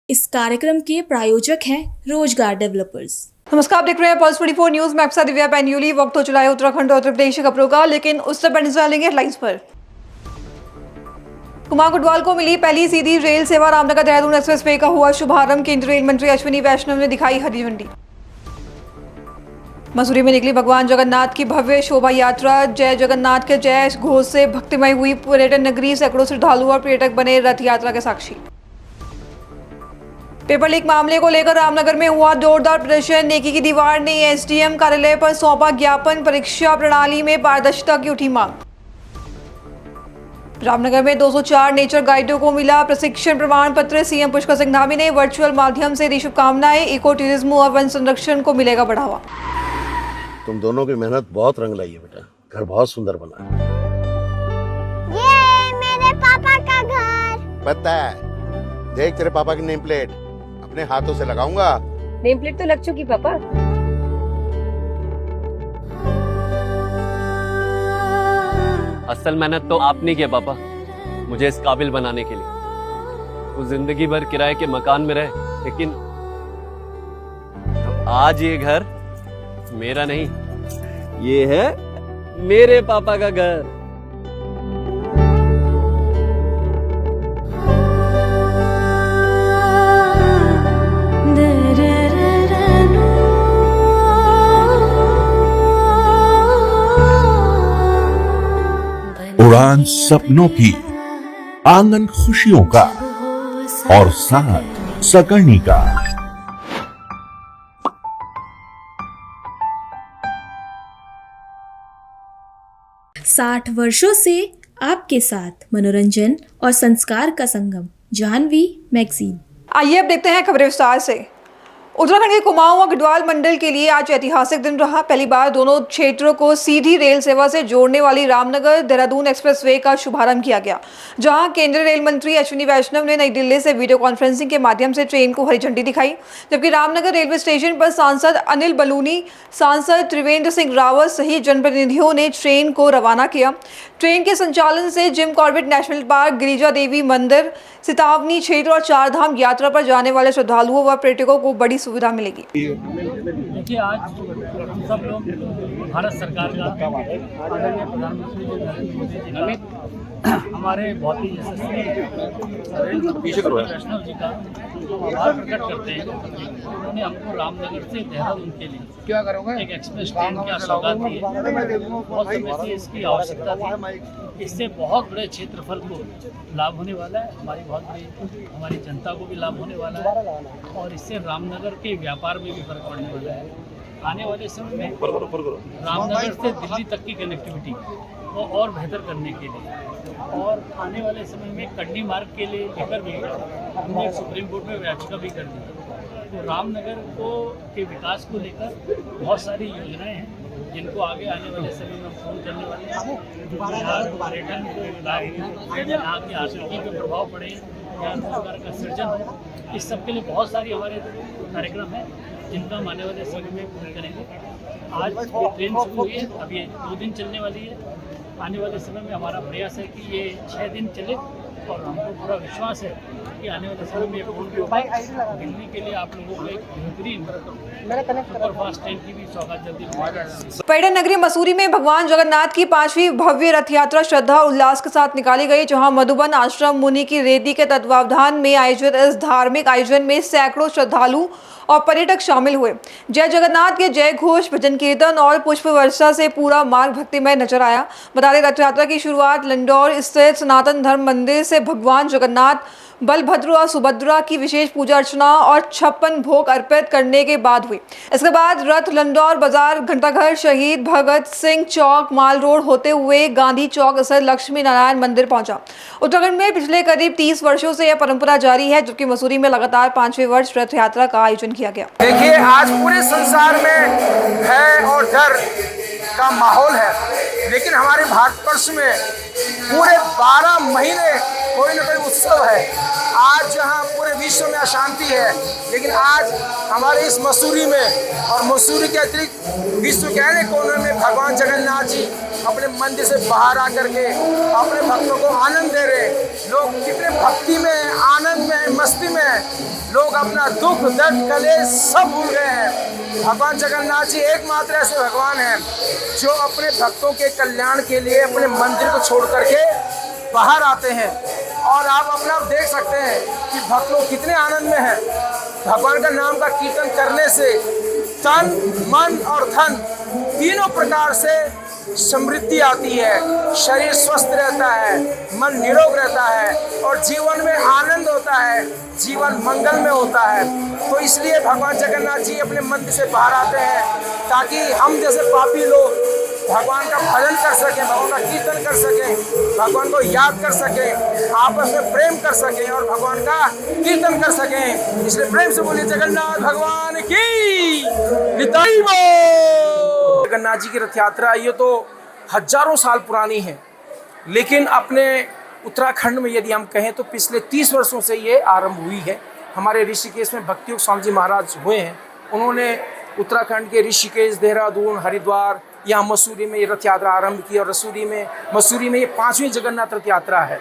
इस कार्यक्रम के प्रायोजक हैं रोजगार डेवलपर्स। नमस्कार, आप देख रहे हैं पल्स 24 न्यूज में। आपके साथ दिव्या पैन्यूली। वक्त हो चला है उत्तराखंड और उत्तर प्रदेश की खबरों का, लेकिन उससे पहले चलेंगे हेडलाइंस पर। कुमाऊं गढ़वाल को मिली पहली सीधी रेल सेवा। रामनगर देहरादून एक्सप्रेस वे का हुआ शुभारंभ। केंद्रीय रेल मंत्री अश्विनी वैष्णव ने दिखाई हरी झंडी। मसूरी में निकली भगवान जगन्नाथ की भव्य शोभा यात्रा। जय जगन्नाथ के जय घोष से भक्तिमय हुई पर्यटन नगरी। सैकड़ों श्रद्धालु और पर्यटक बने रथ यात्रा के साक्षी। पेपर लीक मामले को लेकर रामनगर में हुआ जोरदार प्रदर्शन। नेकी की दीवार ने एसडीएम कार्यालय पर सौंपा ज्ञापन। परीक्षा प्रणाली में पारदर्शिता की उठी मांग। रामनगर में 204 नेचर गाइडों को मिला प्रशिक्षण प्रमाण पत्र। सीएम पुष्कर सिंह धामी ने वर्चुअल माध्यम से दी शुभकामनाएं। इको टूरिज्म और वन संरक्षण को मिलेगा बढ़ावा। तुम दोनों की मेहनत बहुत रंग लाई है बेटा, घर बहुत सुंदर बना है। ये मेरे पापा का घर। पता है, देख तेरे पापा की नेम प्लेट अपने हाथों से लगाऊंगा। नेम प्लेट तो लग चुकी पापा। असल मेहनत तो आपने की है पापा, मुझे इस काबिल बनाने के लिए। वो जिंदगी भर किराए के मकान में रहे, लेकिन आज ये घर मेरा नहीं, ये है मेरे पापा का घर। उड़ान सपनों की, आंगन खुशियों का और साथ सकर्णी का। 60 वर्षों से आपके साथ मनोरंजन और संस्कार का संगम, जाह्नवी मैगजीन। आइए अब देखते हैं खबरें विस्तार से। उत्तराखंड के कुमाऊं और गढ़वाल मंडल के लिए आज ऐतिहासिक दिन रहा। पहली बार दोनों क्षेत्रों को सीधी रेल सेवा से जोड़ने वाली रामनगर देहरादून एक्सप्रेस वे का शुभारंभ किया गया, जहां केंद्रीय रेल मंत्री अश्विनी वैष्णव ने नई दिल्ली से वीडियो कॉन्फ्रेंसिंग के माध्यम से ट्रेन को हरी झंडी दिखाई। जबकि रामनगर रेलवे स्टेशन पर सांसद अनिल बलूनी, सांसद त्रिवेंद्र सिंह रावत सहित जनप्रतिनिधियों ने ट्रेन को रवाना किया। ट्रेन के संचालन से Jim Corbett national park, Girija Devi मंदिर, सितावनी क्षेत्र और चारधाम यात्रा पर जाने वाले श्रद्धालुओं व पर्यटकों को बड़ी सुविधा मिलेगी। देखिए, आज हम सब लोग भारत सरकार का आदरणीय प्रधानमंत्री नरेंद्र मोदी जी का, हमारे बहुत ही यशस्वी वैष्णव जी का आभार प्रकट करते हैं। उन्होंने हमको रामनगर से देहरादून के लिए एक एक्सप्रेस ट्रेन की सौगात दी है। बहुत समय से इसकी आवश्यकता थी। इससे बहुत बड़े क्षेत्रफल को लाभ होने वाला है। हमारी जनता को भी लाभ होने वाला है और इससे रामनगर के व्यापार में भी फर्क पड़ने वाला है। आने वाले समय में रामनगर से दिल्ली तक की कनेक्टिविटी को और बेहतर करने के लिए और आने वाले समय में कंडी मार्ग के लिए लेकर भी हमने एक सुप्रीम कोर्ट में याचिका भी कर दी। तो रामनगर को के विकास को लेकर बहुत सारी योजनाएं हैं, जिनको आगे आने वाले समय में फोन करने वाले हैं। यहाँ पर्यटन को, यहाँ की आर्थिकी पे प्रभाव पड़े, यहाँ रोजगार का सृजन हो, इस सब के लिए बहुत सारी हमारे कार्यक्रम हैं, जिनका हम आने वाले समय में पूर्ण करेंगे। आज ये ट्रेन शुरू हुई है, अब ये 2 दिन चलने वाली है। आने वाले समय में हमारा प्रयास है कि ये 6 दिन चले और हमको पूरा विश्वास है कि आने वाले समय में ये पूर्ण भी हो पाए। दिल्ली के लिए आप लोगों को एक बेहतरीन सुपरफास्ट ट्रेन की भी सौगात जल्दी मिलेगी। पर्यटन नगरी मसूरी में भगवान जगन्नाथ की 5वीं भव्य रथ यात्रा श्रद्धा उल्लास के साथ निकाली गई, जहां मधुबन आश्रम मुनि की रेती के तत्वावधान में आयोजित इस धार्मिक आयोजन में सैकड़ों श्रद्धालु और पर्यटक शामिल हुए। जय जगन्नाथ के जय घोष, भजन कीर्तन और पुष्प वर्षा से पूरा मार्ग भक्तिमय नजर आया। बता दें, रथ यात्रा की शुरुआत लंडौर स्थित सनातन धर्म मंदिर से भगवान जगन्नाथ, बलभद्र और सुभद्रा की विशेष पूजा अर्चना और 56 भोग अर्पित करने के बाद हुई। इसके बाद रथ लंडौर बाजार, घंटाघर, शहीद भगत सिंह चौक, माल रोड होते हुए गांधी चौक स्थित लक्ष्मी नारायण मंदिर पहुंचा। उत्तराखंड में पिछले करीब 30 वर्षों से यह परंपरा जारी है, जबकि मसूरी में लगातार 5वें वर्ष रथ यात्रा का आयोजन किया गया। देखिए, आज पूरे संसार में भय और डर का माहौल है, लेकिन हमारे भारतवर्ष में पूरे 12 महीने कोई ना कोई उत्सव है। आज जहां पूरे विश्व में अशांति है, लेकिन आज हमारे इस मसूरी में और मसूरी के अतिरिक्त विश्व के अन्य कोने में भगवान जगन्नाथ जी अपने मंदिर से बाहर आकर के अपने भक्तों को आनंद दे रहे। लोग कितने भक्ति में, आनंद में, मस्ती में लोग अपना दुख दर्द कलेश सब भूल गए हैं। भगवान जगन्नाथ जी एकमात्र ऐसे भगवान हैं जो अपने भक्तों के कल्याण के लिए अपने मंदिर को छोड़ करके बाहर आते हैं। और आप अपना देख सकते हैं कि भक्त लोग कितने आनंद में हैं। भगवान का नाम का कीर्तन करने से तन मन और धन तीनों प्रकार से समृद्धि आती है, शरीर स्वस्थ रहता है, मन निरोग रहता है और जीवन में आनंद होता है, जीवन मंगल में होता है। तो इसलिए भगवान जगन्नाथ जी अपने मंदिर से बाहर आते हैं ताकि हम जैसे पापी लोग भगवान का भजन कर सकें, भगवान का कीर्तन कर सकें, भगवान को याद कर सकें, आपस में प्रेम कर सकें और भगवान का कीर्तन कर सकें। इसलिए प्रेम से बोलिए जगन्नाथ भगवान की निताई बोल। जगन्नाथ जी की रथ यात्रा ये तो हजारों साल पुरानी है, लेकिन अपने उत्तराखंड में यदि हम कहें तो पिछले 30 वर्षों से ये आरंभ हुई है। हमारे ऋषिकेश में भक्तियोग स्वामी जी महाराज हुए हैं, उन्होंने उत्तराखंड के ऋषिकेश, देहरादून, हरिद्वार, यहाँ मसूरी में ये रथ यात्रा आरंभ की और मसूरी में ये 5वीं जगन्नाथ रथ यात्रा है।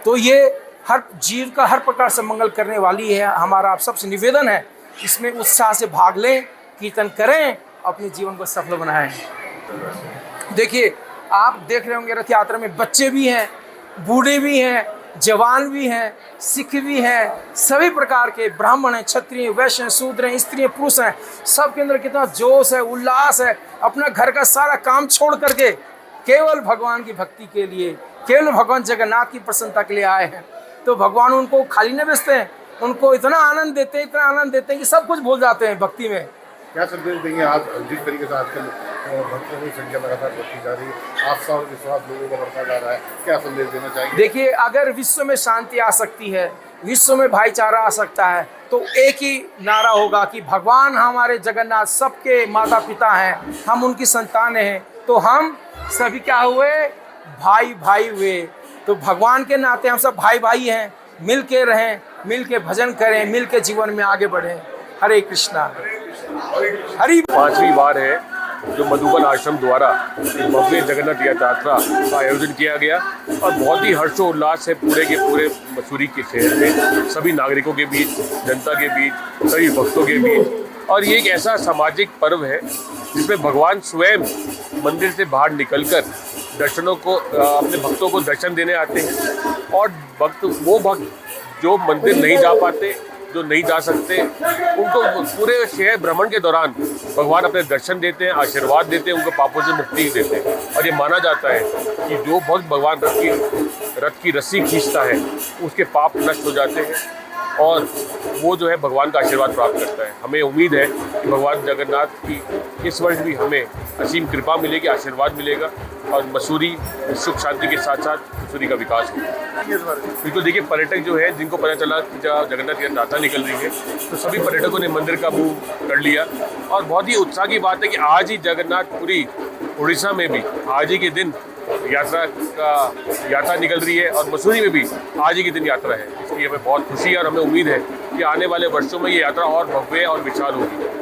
तो ये हर जीव का हर प्रकार से मंगल करने वाली है। हमारा आप सबसे निवेदन है इसमें उत्साह से भाग लें, कीर्तन करें, अपने जीवन को सफल बनाएं। देखिए, आप देख रहे होंगे रथ यात्रा में बच्चे भी हैं, बूढ़े भी हैं, जवान भी हैं, सिख भी हैं, सभी प्रकार के ब्राह्मण हैं, क्षत्रिय, वैश्य, शूद्र हैं, स्त्री, पुरुष हैं। सबके अंदर कितना जोश है, उल्लास है। अपना घर का सारा काम छोड़ करके केवल भगवान की भक्ति के लिए, केवल भगवान जगन्नाथ की प्रसन्नता के लिए आए हैं। तो भगवान उनको खाली नहीं भेजते हैं, उनको इतना आनंद देते हैं कि सब कुछ भूल जाते हैं भक्ति में। क्या संदेश देंगे आप जिस तरीके से आजकल भक्तों की संख्या लगातार बढ़ती जा रही है, आस्था और विश्वास लोगों का बढ़ता जा रहा है, क्या संदेश देना चाहेंगे? देखिए, अगर विश्व में शांति आ सकती है, विश्व में भाईचारा आ सकता है, तो एक ही नारा होगा कि भगवान हमारे जगन्नाथ सबके माता पिता हैं, हम उनकी संतान हैं, तो हम सभी क्या हुए, भाई भाई हुए। तो भगवान के नाते हम सब भाई भाई हैं, मिल के रहें, मिल के भजन करें, मिल के जीवन में आगे बढ़ें। हरे कृष्णा। हरि 5वीं बार है जो मधुबन आश्रम द्वारा भव्य जगन्नाथ यात्रा का आयोजन किया गया और बहुत ही हर्षोल्लास है पूरे के पूरे मसूरी के शहर में, सभी नागरिकों के बीच, जनता के बीच, सभी भक्तों के बीच। और ये एक ऐसा सामाजिक पर्व है जिसमें भगवान स्वयं मंदिर से बाहर निकलकर दर्शनों को, अपने भक्तों को दर्शन देने आते हैं। और वो भक्त जो मंदिर नहीं जा पाते, जो नहीं जा सकते, उनको पूरे शहर भ्रमण के दौरान भगवान अपने दर्शन देते हैं, आशीर्वाद देते हैं, उनको पापों से मुक्ति देते हैं। और ये माना जाता है कि जो भक्त भगवान रथ की रस्सी खींचता है उसके पाप नष्ट हो जाते हैं और वो जो है भगवान का आशीर्वाद प्राप्त करता है। हमें उम्मीद है कि भगवान जगन्नाथ की इस वर्ष भी हमें असीम कृपा मिलेगी, आशीर्वाद मिलेगा और मसूरी सुख शांति के साथ साथ मसूरी का विकास होगा। बिल्कुल, देखिए, पर्यटक जो है जिनको पता चला कि जगन्नाथ की यात्रा निकल रही है तो सभी पर्यटकों ने मंदिर का मुंह कर लिया। और बहुत ही उत्साह की बात है कि आज ही जगन्नाथपुरी उड़ीसा में भी आज ही के दिन यात्रा निकल रही है और मसूरी में भी आज ही के दिन यात्रा है। इसलिए हमें बहुत खुशी है और हमें उम्मीद है कि आने वाले वर्षों में ये यात्रा और भव्य और विशाल होगी।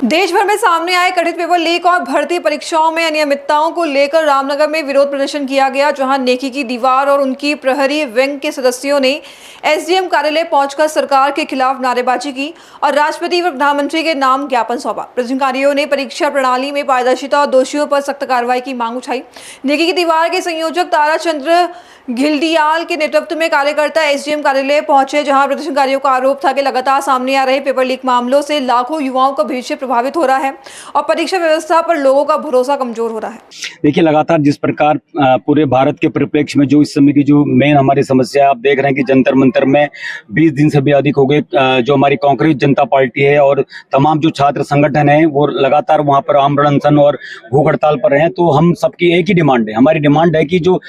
देश भर में सामने आए कथित पेपर लीक और भर्ती परीक्षाओं में अनियमितताओं को लेकर रामनगर में विरोध प्रदर्शन किया गया, जहां नेकी की दीवार और उनकी प्रहरी विंग के सदस्यों ने एसडीएम कार्यालय पहुंचकर सरकार के खिलाफ नारेबाजी की और राष्ट्रपति व प्रधानमंत्री के नाम ज्ञापन सौंपा। प्रदर्शनकारियों ने परीक्षा प्रणाली में पारदर्शिता और दोषियों पर सख्त कार्रवाई की मांग उठाई। नेकी की दीवार के संयोजक ताराचंद्र घिल्डियाल के नेतृत्व में कार्यकर्ता एसडीएम कार्यालय पहुंचे, जहां प्रदर्शनकारियों का आरोप था कि लगातार सामने आ रहे पेपर लीक मामलों से लाखों युवाओं का भविष्य प्रभावित हो रहा है और परीक्षा व्यवस्था पर लोगों का भरोसा कमजोर हो रहा है। देखिए, लगातार जिस प्रकार पूरे भारत के परिप्रेक्ष्य में जो इस समय की जो मेन हमारी समस्या है, आप देख रहे हैं कि जंतर मंतर में 20 दिन से भी अधिक हो गए जो हमारी कांग्रेस जनता पार्टी है और तमाम जो छात्र संगठन है वो लगातार वहां पर आमरण अनशन और भूख हड़ताल पर हैं। तो हम सबकी एक ही डिमांड है, हमारी डिमांड है कि जो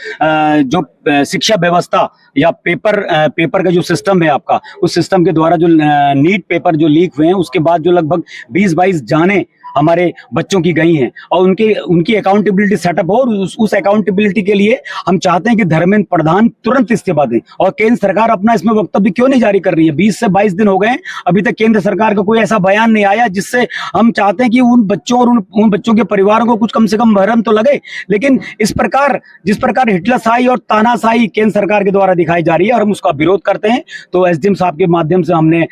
शिक्षा व्यवस्था या पेपर का जो सिस्टम है आपका, उस सिस्टम के द्वारा जो नीट पेपर जो लीक हुए हैं उसके बाद जो लगभग 20-22 जाने हमारे बच्चों की गई हैं और उनकी अकाउंटेबिलिटी सेटअप हो। और उस अकाउंटेबिलिटी के लिए हम चाहते हैं कि धर्मेंद्र प्रधान तुरंत इस्तीफा दें। और केंद्र सरकार अपना इसमें वक्तव्य क्यों नहीं जारी कर रही है? 20 से 22 दिन हो गए, अभी तक केंद्र सरकार का कोई ऐसा बयान नहीं आया जिससे हम चाहते हैं कि उन बच्चों और उन बच्चों के परिवारों को कुछ कम से कम भरम तो लगे। लेकिन जिस प्रकार हिटलरशाही और तानाशाही केंद्र सरकार के द्वारा दिखाई जा रही है और हम उसका विरोध करते हैं, तो एसडीएम साहब के माध्यम से हमने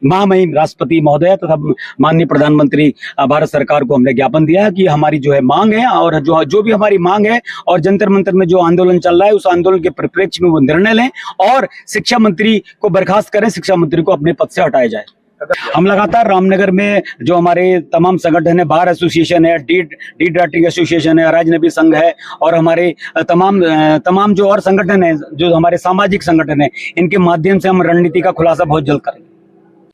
महामहिम राष्ट्रपति महोदय तथा माननीय प्रधानमंत्री भारत सरकार को हमने ज्ञापन दिया है कि हमारी जो है मांग है और जो भी हमारी मांग है और जंतर मंतर में जो आंदोलन चल रहा है उस आंदोलन के परिप्रेक्ष्य में वो निर्णय लें और शिक्षा मंत्री को बर्खास्त करें, शिक्षा मंत्री को अपने पद से हटाया जाए। हम लगातार रामनगर में जो हमारे तमाम संगठन है, बार एसोसिएशन है, डी ड्राफ्टिंग एसोसिएशन है, राजनबी संघ है और हमारे तमाम जो और संगठन है, जो हमारे सामाजिक संगठन है, इनके माध्यम से हम रणनीति का खुलासा बहुत जल्द करेंगे।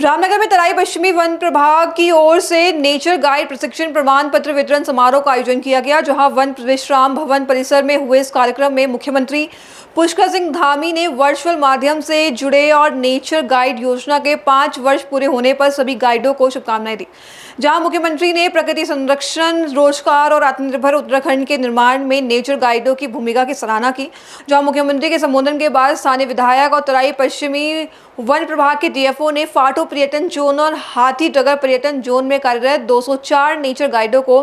रामनगर में तराई पश्चिमी वन प्रभाग की ओर से नेचर गाइड प्रशिक्षण प्रमाण पत्र वितरण समारोह का आयोजन किया गया, जहां वन विश्राम भवन परिसर में हुए इस कार्यक्रम में मुख्यमंत्री पुष्कर सिंह धामी ने वर्चुअल माध्यम से जुड़े और नेचर गाइड योजना के 5 वर्ष पूरे होने पर सभी गाइडों को शुभकामनाएं दी। जहां मुख्यमंत्री ने प्रकृति संरक्षण, रोजगार और आत्मनिर्भर उत्तराखंड के निर्माण में नेचर गाइडों की भूमिका की सराहना की। जहां मुख्यमंत्री के संबोधन के बाद स्थानीय विधायक और तराई पश्चिमी वन प्रभाग के डीएफओ ने फाटो पर्यटन जोन और हाथीडगर पर्यटन जोन में कार्यरत 204 नेचर गाइडों को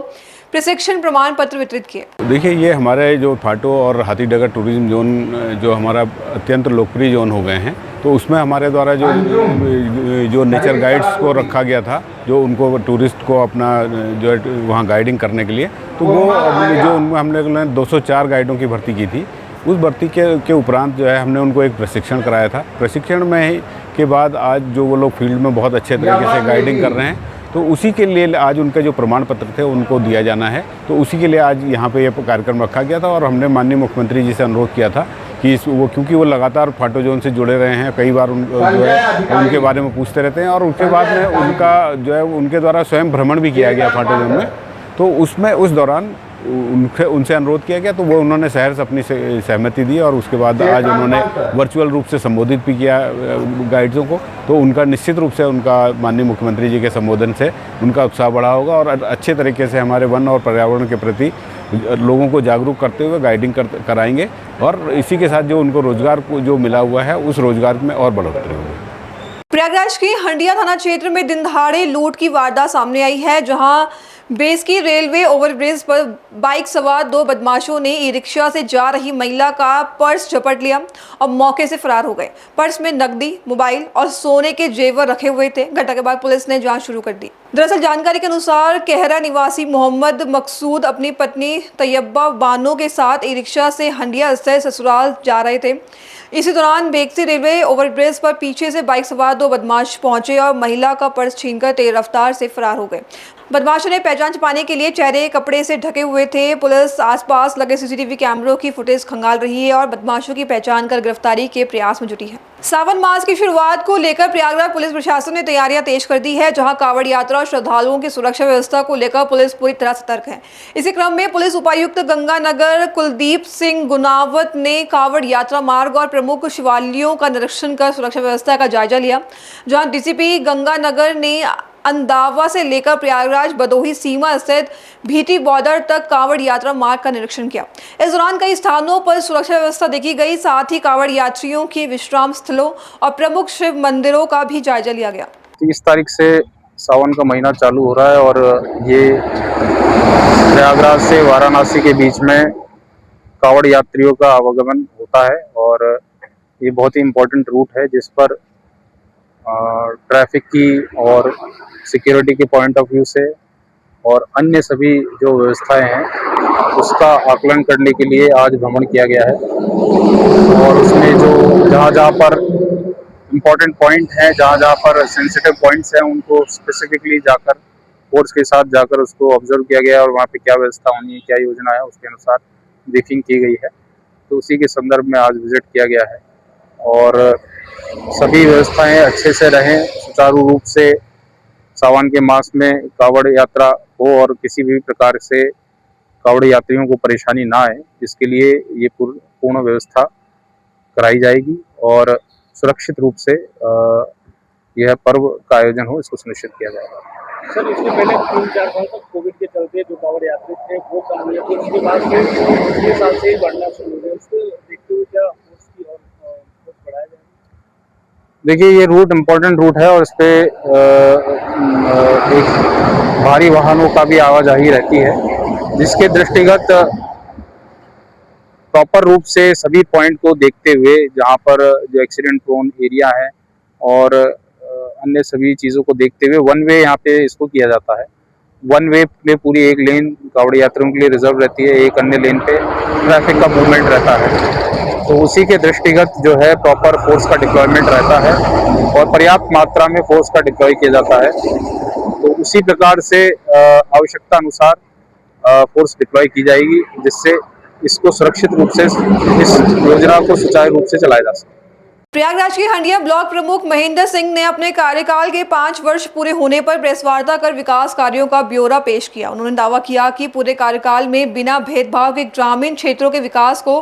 प्रशिक्षण प्रमाण पत्र वितरित किए। देखिए, ये हमारे जो फाटो और हाथीडगर टूरिज्म जोन जो हमारा अत्यंत लोकप्रिय जोन हो गए हैं, तो उसमें हमारे द्वारा जो नेचर गाइड्स को रखा गया था, जो उनको टूरिस्ट को अपना जो है वहाँ गाइडिंग करने के लिए, तो वो जो उनमें हमने 204 गाइडों की भर्ती की थी। उस भर्ती के उपरांत जो है हमने उनको एक प्रशिक्षण कराया था। प्रशिक्षण में के बाद आज जो वो लोग फील्ड में बहुत अच्छे तरीके से गाइडिंग कर रहे हैं, तो उसी के लिए आज उनके जो प्रमाण पत्र थे उनको दिया जाना है। तो उसी के लिए आज यहाँ पे ये कार्यक्रम रखा गया था और हमने माननीय मुख्यमंत्री जी से अनुरोध किया था कि क्योंकि वो लगातार फाटो जोन से जुड़े रहे हैं, कई बार जो है उनके बारे में पूछते रहते हैं और उसके बाद में उनका जो है उनके द्वारा स्वयं भ्रमण भी किया गया फाटो जोन में। तो उसमें उस दौरान उनसे अनुरोध किया गया, तो वो उन्होंने सहर्ष अपनी सहमति दी और उसके बाद आज उन्होंने वर्चुअल रूप से संबोधित भी किया गाइड्सों को। तो उनका निश्चित रूप से उनका माननीय मुख्यमंत्री जी के संबोधन से उनका उत्साह बढ़ा होगा और अच्छे तरीके से हमारे वन और पर्यावरण के प्रति लोगों को जागरूक करते हुए गाइडिंग कराएंगे और इसी के साथ जो उनको रोजगार को जो मिला हुआ है उस रोजगार में और बढ़ोतरी होगी। प्रयागराज के हंडिया थाना क्षेत्र में दिन दहाड़े लूट की वारदात सामने आई है, जहां बेसकी रेलवे ओवरब्रिज पर बाइक सवार 2 बदमाशों ने ई रिक्शा से जा रही महिला का पर्स झपट लिया और मौके से फरार हो गए। पर्स में नकदी, मोबाइल और सोने के जेवर रखे हुए थे। घटना के बाद पुलिस ने जांच शुरू कर दी। दरअसल जानकारी के अनुसार कहरा निवासी मोहम्मद मकसूद अपनी पत्नी तैयबा बानो के साथ ई रिक्शा से हंडिया स्थित ससुराल जा रहे थे। इसी दौरान बेगसी रेलवे ओवरब्रिज पर पीछे से बाइक सवार 2 बदमाश पहुंचे और महिला का पर्स छीनकर तेज रफ्तार से फरार हो गए। बदमाशों ने पहचान छिपाने के लिए चेहरे कपड़े से ढके हुए थे। पुलिस आसपास लगे सीसीटीवी कैमरों की फुटेज खंगाल रही है और बदमाशों की पहचान कर गिरफ्तारी के प्रयास में जुटी है। सावन मास की शुरुआत को लेकर प्रयागराज पुलिस प्रशासन ने तैयारियां तेज कर दी है, जहां कांवड़ यात्रा और श्रद्धालुओं की सुरक्षा व्यवस्था को लेकर पुलिस पूरी तरह सतर्क है। इसी क्रम में पुलिस उपायुक्त गंगानगर कुलदीप सिंह गुनावत ने कांवड़ यात्रा मार्ग और प्रमुख शिवालयों का निरीक्षण कर सुरक्षा व्यवस्था का जायजा लिया, जहां डीसीपी गंगानगर ने अंदावा से लेकर प्रयागराज बदोही सीमा स्थित भीटी बॉर्डर तक कांवड़ यात्रा मार्ग का निरीक्षण किया। इस दौरान कई स्थानों पर सुरक्षा व्यवस्था देखी गई, साथ ही कांवड़ यात्रियों के विश्राम स्थलों और प्रमुख शिव मंदिरों का भी जायजा लिया गया। 30 तारीख से सावन का महीना चालू हो रहा है और ये प्रयागराज से वाराणसी के बीच में कांवड़ यात्रियों का आवागमन होता है और ये बहुत ही इम्पोर्टेंट रूट है जिस पर ट्रैफिक की और सिक्योरिटी के पॉइंट ऑफ व्यू से और अन्य सभी जो व्यवस्थाएं हैं उसका आकलन करने के लिए आज भ्रमण किया गया है और उसमें जो जहाँ पर इम्पोर्टेंट पॉइंट हैं, जहाँ पर सेंसिटिव पॉइंट्स हैं, उनको स्पेसिफिकली जाकर फोर्स के साथ जाकर उसको ऑब्जर्व किया गया और वहाँ पे क्या व्यवस्था होनी है, क्या योजना है, उसके अनुसार ब्रीफिंग की गई है। तो उसी के संदर्भ में आज विजिट किया गया है और सभी व्यवस्थाएं अच्छे से रहें, सुचारू रूप से सावन के मास में कांवड़ यात्रा हो और किसी भी प्रकार से कांवड़ यात्रियों को परेशानी ना आए, इसके लिए ये पूर्ण व्यवस्था कराई जाएगी और सुरक्षित रूप से यह पर्व का आयोजन हो, इसको सुनिश्चित किया जाएगा। सर इसके पहले 3-4 साल तक कोविड के चलते जो कांवड़ यात्री थे वो कम हुए थे, उसके बाद फिर 6 साल से ही बढ़ना शुरू हो गया। उसको देखते हुए क्या फोर्स की और फोर्स बढ़ाया जाए? देखिए, ये रूट इम्पोर्टेंट रूट है और इस पे एक भारी वाहनों का भी आवाजाही रहती है, जिसके दृष्टिगत प्रॉपर रूप से सभी पॉइंट को देखते हुए, जहां पर जो एक्सीडेंट प्रोन एरिया है और अन्य सभी चीज़ों को देखते हुए वन वे यहाँ पे इसको किया जाता है। वन वे में पूरी एक लेन कांवड़ यात्रियों के लिए रिजर्व रहती है, एक अन्य लेन पे ट्रैफिक का मूवमेंट रहता है। तो उसी के दृष्टिगत जो है प्रॉपर फोर्स का डिप्लॉयमेंट रहता है और पर्याप्त मात्रा में फोर्स का डिप्लॉय किया जाता है। तो उसी प्रकार से आवश्यकता अनुसार फोर्स डिप्लॉय की जाएगी, जिससे इसको सुरक्षित रूप से इस योजना को सुचारू रूप से चलाया जा सके। प्रयागराज के हंडिया ब्लॉक प्रमुख महेंद्र सिंह ने अपने कार्यकाल के 5 वर्ष पूरे होने पर प्रेस वार्ता कर विकास कार्यों का ब्यौरा पेश किया। उन्होंने दावा किया कि पूरे कार्यकाल में बिना भेदभाव के ग्रामीण क्षेत्रों के विकास को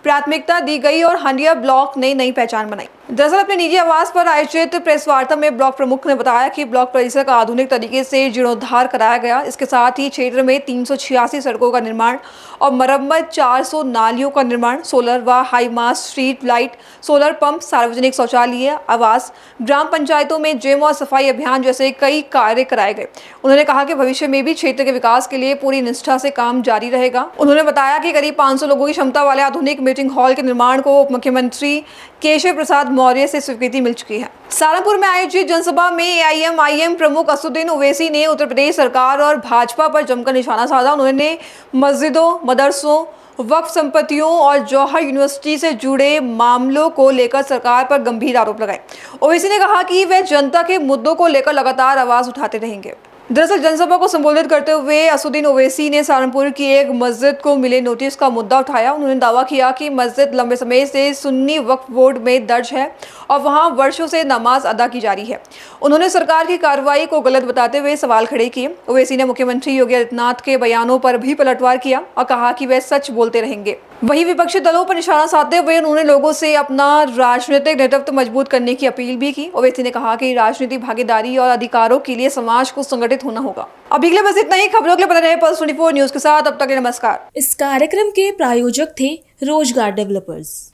प्राथमिकता दी गई और हंडिया ब्लॉक ने नई पहचान बनाई। दरअसल अपने निजी आवास पर आयोजित प्रेस वार्ता में ब्लॉक प्रमुख ने बताया कि ब्लॉक परिसर का आधुनिक तरीके से जीर्णोद्धार कराया गया। इसके साथ ही क्षेत्र में 386 सड़कों का निर्माण और मरम्मत, 400 नालियों का निर्माण, सोलर व high mast street light, solar pump, सार्वजनिक शौचालय, आवास, ग्राम पंचायतों में जिम और सफाई अभियान जैसे कई कार्य कराए गए। उन्होंने कहा कि भविष्य में भी क्षेत्र के विकास के लिए पूरी निष्ठा से काम जारी रहेगा। उन्होंने बताया कि करीब 500 लोगों की क्षमता वाले आधुनिक मीटिंग हॉल के निर्माण को उप मुख्यमंत्री केशव प्रसाद मौर्य से स्वीकृति मिल चुकी है। सहारनपुर में आयोजित जनसभा में एआईएमआईएम प्रमुख असदुद्दीन ओवैसी ने उत्तर प्रदेश सरकार और भाजपा पर जमकर निशाना साधा। उन्होंने मस्जिदों, मदरसों, वक्फ संपत्तियों और जौहर यूनिवर्सिटी से जुड़े मामलों को लेकर सरकार पर गंभीर आरोप लगाए। ओवैसी ने कहा कि वे जनता के मुद्दों को लेकर लगातार आवाज उठाते रहेंगे। दरअसल जनसभा को संबोधित करते हुए असदुद्दीन ओवैसी ने सहारनपुर की एक मस्जिद को मिले नोटिस का मुद्दा उठाया। उन्होंने दावा किया कि मस्जिद लंबे समय से सुन्नी वक्फ बोर्ड में दर्ज है और वहां वर्षों से नमाज अदा की जा रही है। उन्होंने सरकार की कार्रवाई को गलत बताते हुए सवाल खड़े किए। ओवैसी ने मुख्यमंत्री योगी आदित्यनाथ के बयानों पर भी पलटवार किया और कहा कि वे सच बोलते रहेंगे। वहीं विपक्षी दलों पर निशाना साधते हुए उन्होंने लोगों से अपना राजनीतिक नेतृत्व मजबूत करने की अपील भी की। ओवैसी ने कहा कि राजनीतिक भागीदारी और अधिकारों के लिए समाज को संगठित होना होगा। अभी के लिए बस इतना ही। खबरों के लिए बने रहे पल्स 24 न्यूज के साथ। अब तक के नमस्कार। इस कार्यक्रम के प्रायोजक थे रोजगार डेवलपर्स।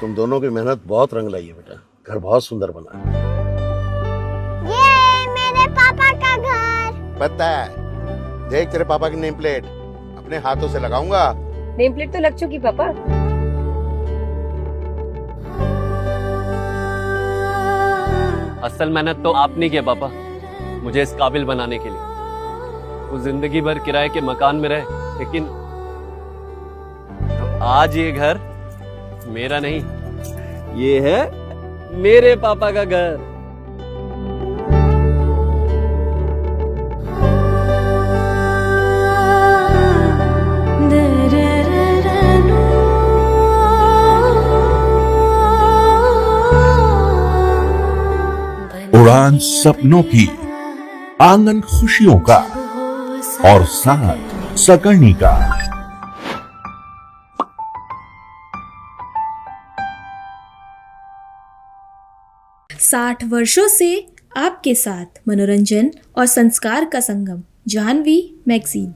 तुम दोनों की मेहनत बहुत रंग लाई है बेटा, घर बहुत सुंदर बना है। ये मेरे पापा का घर। पता है, देख तेरे पापा की नेम प्लेट अपने हाथों से लगाऊंगा। नेम प्लेट तो लग चुकी पापा। असल मेहनत तो आपने की है पापा, मुझे इस काबिल बनाने के लिए। वो जिंदगी भर किराए के मकान में रहे, लेकिन आज ये घर मेरा नहीं, ये है मेरे पापा का घर। उड़ान सपनों की, आंगन खुशियों का और साथ सकर्णी का। 60 वर्षों से आपके साथ मनोरंजन और संस्कार का संगम, जाह्नवी मैगजीन।